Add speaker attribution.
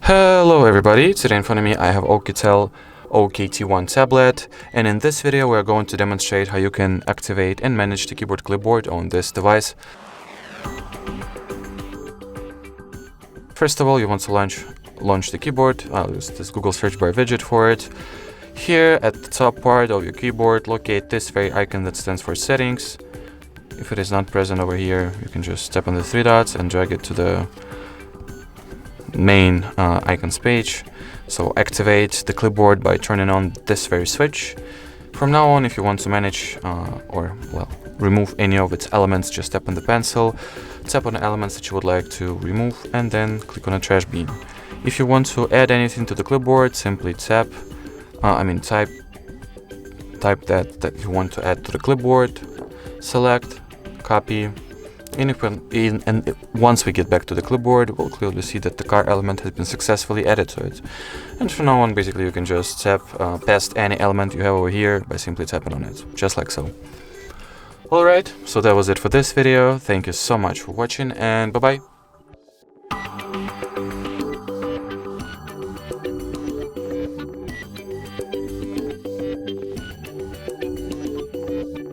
Speaker 1: Hello everybody, today in front of me I have Oukitel OKT1 tablet, and in this video we are going to demonstrate how you can activate and manage the keyboard clipboard on this device. First of all, you want to launch the keyboard. I'll use this Google search bar widget for it. Here at the top part of your keyboard, locate this very icon that stands for settings. If it is not present over here, you can just tap on the three dots and drag it to the main icons page. So activate the clipboard by turning on this very switch. From now on, if you want to manage remove any of its elements, just tap on the pencil, tap on the elements that you would like to remove, and then click on the trash bin. If you want to add anything to the clipboard, simply type that you want to add to the clipboard, select, copy, and once we get back to the clipboard, we'll clearly see that the car element has been successfully added to it. And from now on, basically, you can just tap past any element you have over here by simply tapping on it, just like so. Alright, so that was it for this video. Thank you so much for watching, and bye-bye.